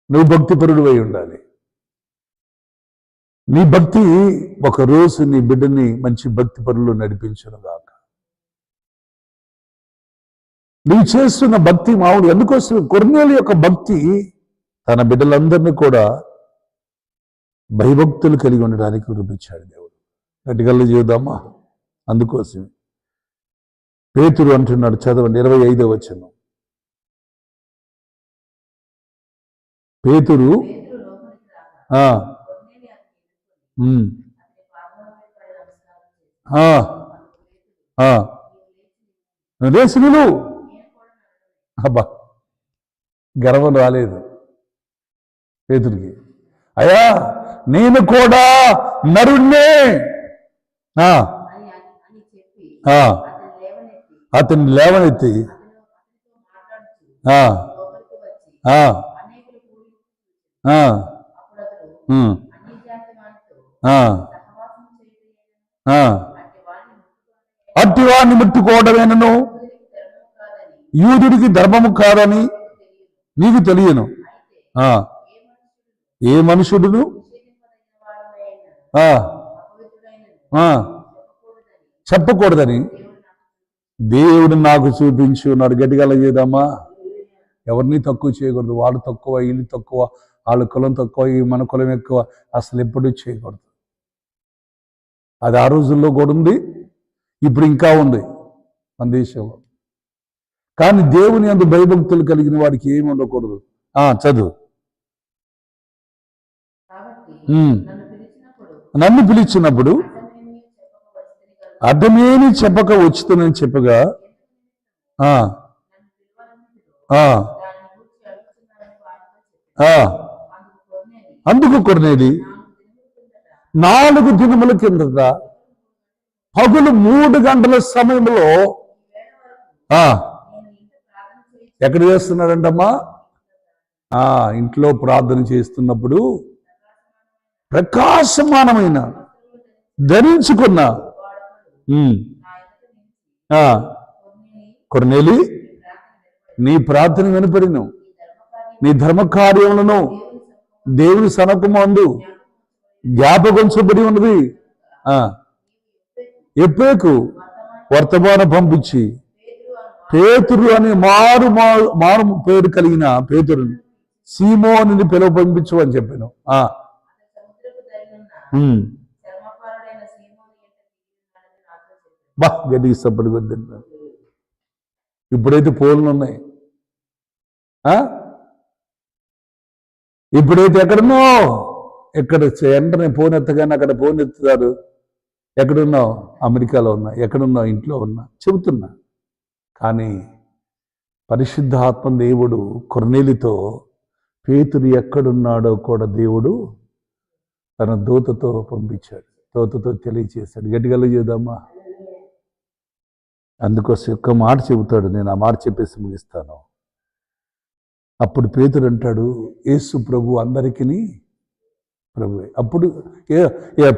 నువ్వు భక్తిపరుడు అయి ఉండాలి. నీ భక్తి ఒక రోజు నీ బిడ్డని మంచి భక్తిపరులు నడిపించను గాక. నువ్వు చేస్తున్న భక్తి మామూలు. అందుకోసం కొర్నేలి యొక్క భక్తి తన బిడ్డలందరినీ కూడా భయభక్తులు కలిగి ఉండడానికి రూపించాడు దేవుడు. గట్టిగా చేద్దామా. అందుకోసం పేతురు అంటున్నాడు, చదవండి 25వ వచనం. పేతురు రేసులు అబ్బా గర్వం రాలేదు పేతురికి. అయ్యా నేను కూడా నరుణ్ణే అతన్ని లేవనెత్తి అట్టివాడిని ముట్టుకోవడమేనను యూదుడికి ధర్మము కాదని నీకు తెలియను. ఏ మనుషుడును చెప్పకూడదని దేవుడు నాకు చూపించి ఉన్నాడు. గట్టిగా చేద్దామా. ఎవరిని తక్కువ చేయకూడదు. వాడు తక్కువ, వీళ్ళు తక్కువ, వాళ్ళ కులం తక్కువ, మన కులం ఎక్కువ, అసలు ఎప్పుడూ చేయకూడదు. అది ఆ రోజుల్లో కూడా ఉంది, ఇప్పుడు ఇంకా ఉంది మన దేశంలో. కానీ దేవుని అందు భయభక్తులు కలిగిన వాడికి ఏమి ఉండకూడదు. చదువు. నన్ను పిలిచినప్పుడు అడ్డమేమి చెప్పక వచ్చుతానని చెప్పగా అందుకు కొర్నేలి 4 దినముల కిందట పగులు 3 గంటల సమయంలో ఎక్కడ చేస్తున్నాడంటమ్మా? ఇంట్లో ప్రార్థన చేస్తున్నప్పుడు ప్రకాశమానమైన ధరించుకున్న కొర్నేలి నీ ప్రార్థన వినపడిను, నీ ధర్మకార్యములను దేవుని సనకమందు జ్ఞాపకంచబడి ఉన్నది. ఎప్పేకు వర్తమానం పంపించి పేతురు అనే మారు పేరు కలిగిన పేతురుని సీమోనుని పిలువ పంపించు అని చెప్పాను. గడ్డికి సప్పటి కొద్ది ఇప్పుడైతే ఫోన్లు ఉన్నాయి. ఇప్పుడైతే ఎక్కడున్నో ఎక్కడ వెంటనే ఫోన్ ఎత్తగానే అక్కడ ఫోన్ ఎత్తుతారు. ఎక్కడున్నావు? అమెరికాలో ఉన్నా. ఎక్కడున్నావు? ఇంట్లో ఉన్నా చెబుతున్నా. కానీ పరిశుద్ధాత్మ దేవుడు కొర్నేలితో పేతురు ఎక్కడున్నాడో కూడా దేవుడు తన దూతతో పంపించాడు, దూతతో తెలియచేశాడు. గట్టిగా చేద్దామా. అందుకోసం ఒక్క మాట చెబుతాడు, నేను ఆ మాట చెప్పేసి ముగిస్తాను. అప్పుడు పేతురు అంటాడు, యేసు ప్రభు అందరికీ ప్రభువే. అప్పుడు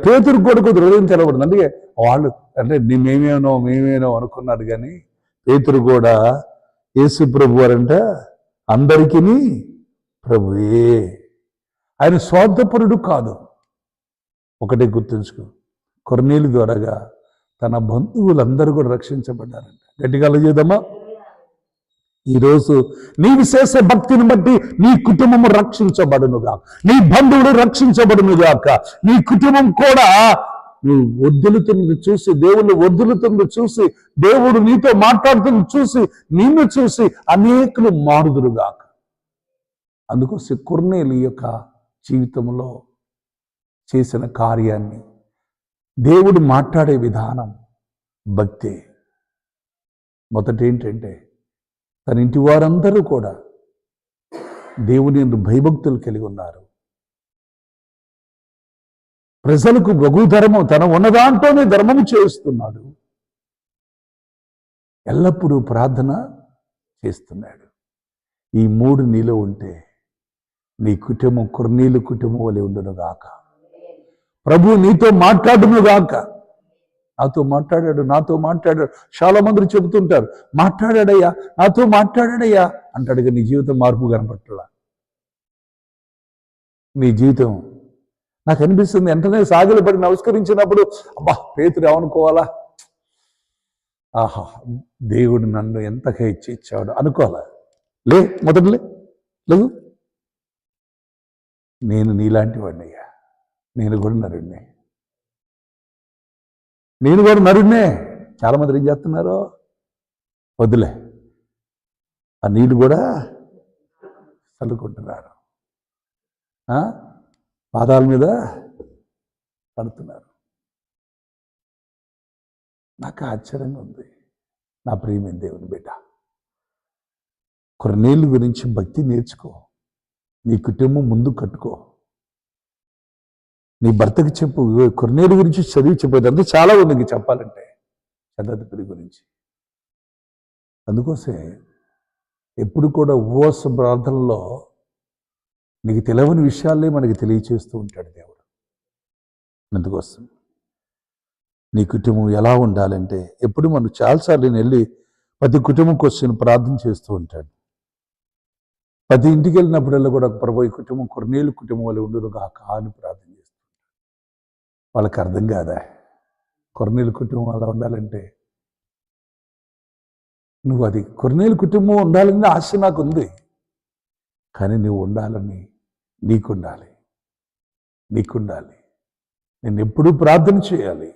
పేతురు కూడా కొద్ది హృదయం తెలవబడింది. అందుకే వాళ్ళు అంటే మేమేనో అనుకున్నారు. కానీ పేతురు కూడా యేసు ప్రభు వారంట అందరికీ ప్రభువే. ఆయన స్వార్థపరుడు కాదు. ఒకటే గుర్తుంచుకో, కొర్నేలి ద్వారాగా తన బంధువులందరూ కూడా రక్షించబడ్డారంట. గట్టిగా చేద్దామా. ఈరోజు నీ విశేష భక్తిని బట్టి నీ కుటుంబము రక్షించబడునుగా, నీ బంధువులు రక్షించబడునుగాక, నీ కుటుంబం కూడా నువ్వు వర్ధిల్లుతున్నది చూసి, దేవుళ్ళు వర్ధిల్లుతున్నది చూసి, దేవుడు నీతో మాట్లాడుతున్నది చూసి, నిన్ను చూసి అనేకులు మారుదురుగాక. అందుకోసం కొర్నేలి యొక్క జీవితంలో చేసిన కార్యాన్ని, దేవుడు మాట్లాడే విధానం భక్తే. మొదట ఏంటంటే తన ఇంటి వారందరూ కూడా దేవుని యందు భయభక్తులు కలిగి ఉన్నారు. ప్రజలకు బహు ధర్మం, తన ఉన్నదాంట్లోనే ధర్మము చేస్తున్నాడు. ఎల్లప్పుడూ ప్రార్థన చేస్తున్నాడు. ఈ మూడు నీలో ఉంటే నీ కుటుంబం కొర్నేలు కుటుంబం వలె ఉండును గాక. ప్రభు నీతో మాట్లాడును గాక. నాతో మాట్లాడాడు. చాలా మంది చెబుతుంటారు, మాట్లాడాడయ్యా, నాతో మాట్లాడాడయ్యా అంటాడు. నీ జీవితం మార్పు కనపట్లా. నీ జీవితం నాకు అనిపిస్తుంది, వెంటనే సాగిలపడి నమస్కరించినప్పుడు అబ్బా పేతురు ఏమనుకోవాలా, ఆహా దేవుడు నన్ను ఎంతగా ఇచ్చాడు అనుకోవాలా. మొదటిలే లేదు, నేను నీలాంటి వాడినయ్యా, నేను కూడా నరుణ్ణే. చాలా మంది ఏం చేస్తున్నారో వద్దులే, ఆ నీళ్ళు కూడా చల్లుకుంటున్నారు, పాదాల మీద పడుతున్నారు. నాకు ఆశ్చర్యంగా ఉంది. నా ప్రియమైన దేవుని బిడ్డ, కొర్నేలు గురించి భక్తి నేర్చుకో. నీ కుటుంబం ముందు కట్టుకో. నీ భర్తకి చెప్పు, కొర్నేలు గురించి చదివి చెప్పేది. అంతా చాలా ఉంది చెప్పాలంటే శతాధిపతి గురించి. అందుకోసే ఎప్పుడు కూడా ఉపవాస ప్రార్థనలో నీకు తెలియని విషయాలే మనకి తెలియచేస్తూ ఉంటాడు దేవుడు. అందుకోసం నీ కుటుంబం ఎలా ఉండాలంటే, ఎప్పుడు మనం చాలాసార్లు నేను వెళ్ళి ప్రతి కుటుంబం కోసం ప్రార్థన చేస్తూ ఉంటాడు. ప్రతి ఇంటికి వెళ్ళినప్పుడల్లా కూడా ప్రభు ఈ కుటుంబం కొర్నేలు కుటుంబం వల్ల ఉండును గాక అని ప్రార్థన చేస్తూ ఉంటాడు. వాళ్ళకి అర్థం కాదా కొర్నేలు కుటుంబం అలా ఉండాలంటే? నువ్వు అది కొర్నేలు కుటుంబం ఉండాలని ఆశ నాకు ఉంది, కానీ నువ్వు ఉండాలని నీకుండాలి. నేను ఎప్పుడూ ప్రార్థన చేయాలి.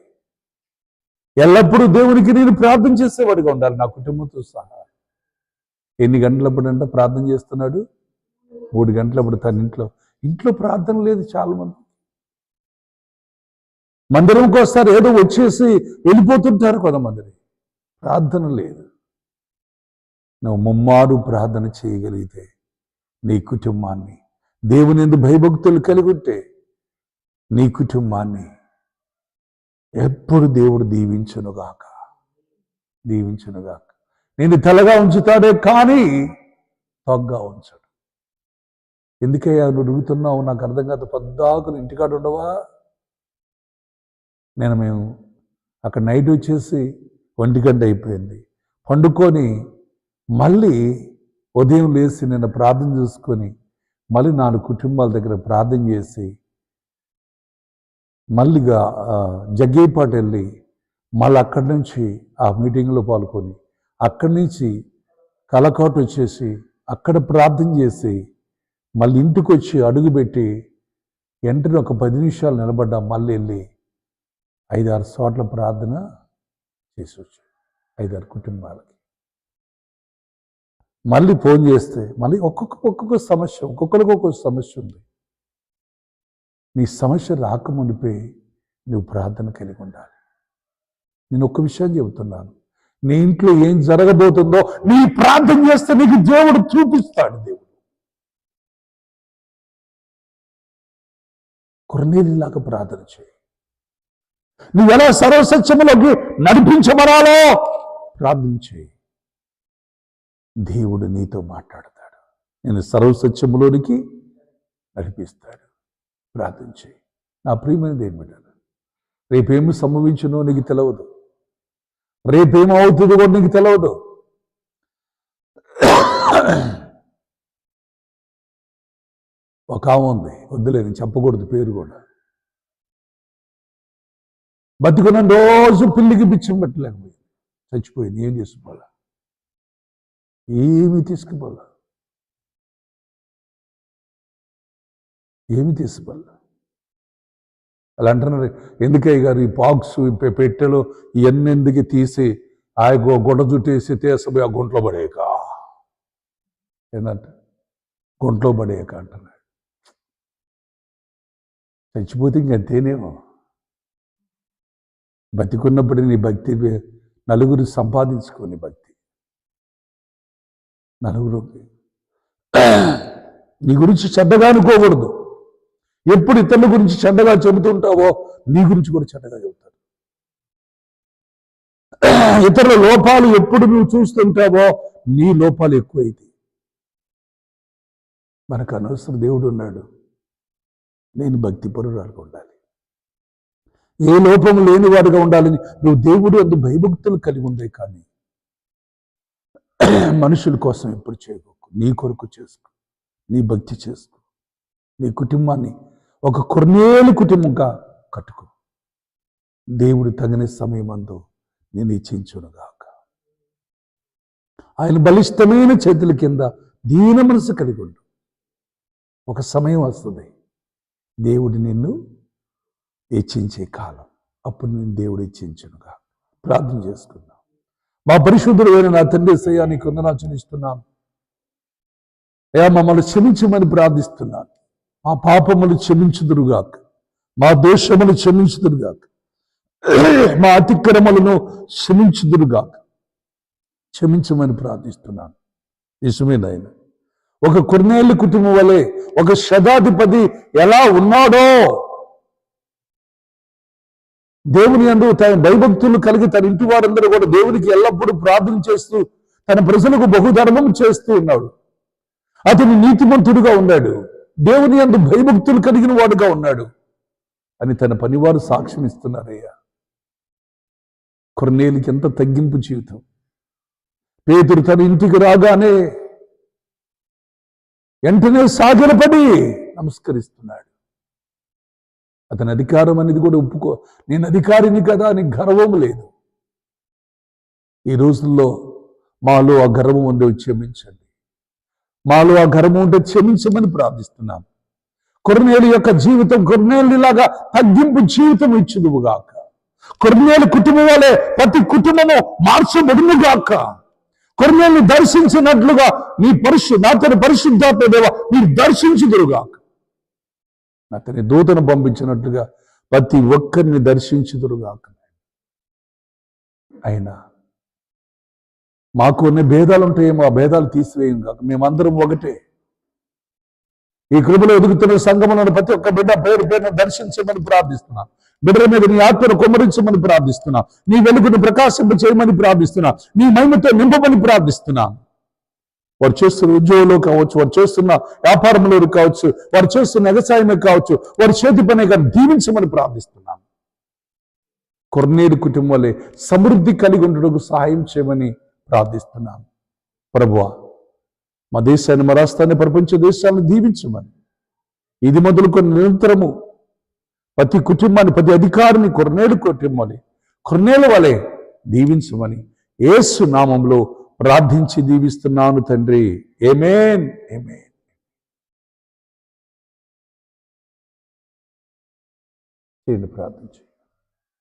ఎల్లప్పుడూ దేవునికి నేను ప్రార్థన చేసేవాడిగా ఉండాలి, నా కుటుంబంతో సహా. ఎన్ని గంటలప్పుడంటే ప్రార్థన చేస్తున్నాడు? 3 గంటలప్పుడు తన ఇంట్లో ప్రార్థన లేదు. చాలా మంది మందిరంకి వస్తారు, ఏదో వచ్చేసి వెళ్ళిపోతుంటారు. కొంతమందిని ప్రార్థన లేదు. నువ్వు ముమ్మారు ప్రార్థన చేయగలిగితే నీ కుటుంబాన్ని, దేవుని యందు భయభక్తులు కలిగి ఉంటే నీ కుటుంబాన్ని ఎప్పుడు దేవుడు దీవించునుగాక. నేను తలగా ఉంచుతాడే కానీ తొగ్గా ఉంచాడు. ఎందుకయ్యా నువ్వు అడుగుతున్నావు? నాకు అర్థం కాదు. పొద్దాకులు ఇంటికాడ ఉండవా? మేము అక్కడ నైట్ వచ్చేసి 1 గంట అయిపోయింది. పండుకొని మళ్ళీ ఉదయం లేచి నిన్న ప్రార్థన చేసుకొని మళ్ళీ 4 కుటుంబాల దగ్గర ప్రార్థన చేసి మళ్ళీగా జగ్గేపాటు వెళ్ళి మళ్ళీ అక్కడి నుంచి ఆ మీటింగ్లో పాల్గొని అక్కడి నుంచి కలకోట వచ్చేసి అక్కడ ప్రార్థన చేసి మళ్ళీ ఇంటికి వచ్చి అడుగుపెట్టి వెంటనే ఒక 10 నిమిషాలు నిలబడ్డా. మళ్ళీ వెళ్ళి 5-6 చోట్ల ప్రార్థన చేసి వచ్చి 5-6 కుటుంబాలకి మళ్ళీ ఫోన్ చేస్తే మళ్ళీ ఒక్కొక్క సమస్య, ఒక్కొక్కరికి ఒక్కొక్క సమస్య ఉంది. నీ సమస్య రాకముందుపై నువ్వు ప్రార్థన కలిగి ఉండాలి. నేను ఒక్క విషయం చెబుతున్నాను, నీ ఇంట్లో ఏం జరగబోతుందో నీ ప్రార్థన చేస్తే నీకు దేవుడు చూపిస్తాడు. దేవుడు కొర్నేలిలాగా ప్రార్థన చేయి. నువ్వు ఎలా సర్వసత్యములోకి నడిపించబడాలో ప్రార్థన చేయి. దేవుడు నీతో మాట్లాడతాడు, నేను సర్వసత్యములోనికి నడిపిస్తాడు. ప్రార్థన చేయి. నా ప్రియమైన దేవుని బిడ్డలారా, రేపేమి సంభవించునో నీకు తెలియదు, రేపేమవుతుందో కూడా నీకు తెలియదు. ఒక ఆమె ఉంది, వద్దులే నేను చెప్పకూడదు పేరు కూడా. బతుకున్న రోజు పిల్లికి బిచ్చం పెట్టలేకపోయింది, చచ్చిపోయింది. ఏం చేసుకోవాలా? ఏమి తీసుకుపోలా. అలా అంటున్నారు, ఎందుకయ్య గారు ఈ పాక్స్ పెట్టెలో ఇవన్నీ ఎందుకు తీసి ఆ గుడ్డ చుట్టేసి తీసపోయి ఆ గుంట్లో పడేయక, ఏంటంటే గుంట్లో పడేయక అంటున్నాడు. చచ్చిపోతే ఇంకంతేనేమో. బతికున్నప్పుడు నీ భక్తి నలుగురు సంపాదించుకోని భక్తి, నలుగురు నీ గురించి చెడ్డగా అనుకోకూడదు. ఎప్పుడు ఇతరుల గురించి చెడ్డగా చెబుతుంటావో నీ గురించి కూడా చెడ్డగా చెబుతారు. ఇతరుల లోపాలు ఎప్పుడు నువ్వు చూస్తుంటావో నీ లోపాలు ఎక్కువైతే. మనకు అనవసరం దేవుడు ఉన్నాడు. నేను భక్తి పరురాలుగా ఉండాలి, ఏ లోపం లేనివాడుగా ఉండాలని నువ్వు దేవుడు అందు భయభక్తులు కలిగి ఉండే, కానీ మనుషుల కోసం ఎప్పుడు చేయకు. నీ కొరకు చేసుకో, నీ భక్తి చేసుకో, నీ కుటుంబాన్ని ఒక కొర్నేలు కుటుంబంగా కట్టుకో. దేవుడు తగిన సమయమందు నేను ఇచ్చించునుగాక. ఆయన బలిష్టమైన చేతుల కింద దీన మనసు కలిగి ఉండు. ఒక సమయం వస్తుంది, దేవుడు నిన్ను హెచ్చించే కాలం. అప్పుడు నేను దేవుడు హెచ్చించునుగా. ప్రార్థన చేసుకుందాం. మా పరిశుద్ధుడు అయిన నా తండ్రి యేసయ్యా, నీకు వందనాలు చెల్లిస్తున్నాను. అయ్యా, మమ్మల్ని క్షమించమని ప్రార్థిస్తున్నాను. మా పాపములు క్షమించుదురుగాక, మా దోషములు క్షమించుదురుగాక, మా అతిక్రమలను క్షమించుదురుగాక. క్షమించమని ప్రార్థిస్తున్నాను. నిజమే నాయన, ఒక కొర్నేలు కుటుంబం వలె ఒక శతాధిపతి ఎలా ఉన్నాడో, దేవుని యందు తన భయభక్తులు కలిగి తన ఇంటి వారందరూ కూడా దేవునికి ఎల్లప్పుడూ ప్రార్థన చేస్తూ తన ప్రజలకు బహుధర్మం చేస్తూ ఉన్నాడు. అతను నీతిమంతుడుగా ఉన్నాడు, దేవుని యందు భయభక్తులు కలిగిన వాడుగా ఉన్నాడు అని తన పనివారు సాక్ష్యం ఇస్తున్నారయ్యా. కొర్నేలికి ఎంత తగ్గింపు జీవితం. పేతురు తన ఇంటికి రాగానే వెంటనే సాగిలపడి నమస్కరిస్తున్నాడు. అతని అధికారం అనేది కూడా ఒప్పుకో, నేను అధికారిని కదా అని గర్వం లేదు. ఈ రోజుల్లో మాలో ఆ గర్వం ఉండే క్షమించండి, మాలో ఆ గర్వం ఉంటే క్షమించమని ప్రార్థిస్తున్నాం. కొర్నేలు యొక్క జీవితం కొర్నేలులాగా తగ్గింపు జీవితం ఇచ్చుదువుగాక. కొర్నేలు కుటుంబం వలె ప్రతి కుటుంబము మార్చబడునుగాక. కొర్నేలుని దర్శించినట్లుగా అతని పరిశుద్ధాత్మ దేవ మీరు దర్శించుదురుగాక. అతని దూతను పంపించినట్లుగా ప్రతి ఒక్కరిని దర్శించుదురుగాక. అయినా మాకు కొన్ని భేదాలు ఉంటాయేమో, ఆ భేదాలు తీసివేయం కాక. మేమందరం ఒకటే. ఈ కృపలో ఎదుగుతున్న సంఘములను ప్రతి ఒక్క బిడ్డ పేరు పేరును దర్శించమని ప్రార్థిస్తున్నా. బిడ్డల మీద నీ ఆత్మను కుమ్మరించమని ప్రార్థిస్తున్నా. నీ వెలుగును ప్రకాశింప చేయమని ప్రార్థిస్తున్నా. నీ మహిమతో నింపమని ప్రార్థిస్తున్నా. వారు చేస్తున్న ఉద్యోగంలో కావచ్చు, వారు చేస్తున్న వ్యాపారంలో కావచ్చు, వారు చేస్తున్న వ్యవసాయమే కావచ్చు, వారి చేతి పని దీవించమని ప్రార్థిస్తున్నాను. కొర్నేలు కుటుంబాలే సమృద్ధి కలిగి ఉండడానికి సహాయం చేయమని ప్రార్థిస్తున్నాను. ప్రభువా, మా దేశాన్ని, మా రాష్ట్రాన్ని, ప్రపంచ దేశాలను దీవించమని, ఇది మొదలుకొని నిరంతరము ప్రతి కుటుంబాన్ని, ప్రతి అధికారిని కొర్నేలు కుటుంబాన్ని కొర్నేలు వలె దీవించమని యేసు నామంలో ప్రార్థించి దీవిస్తున్నాను తండ్రి. ఆమేన్, ఆమేన్. ప్రార్థించి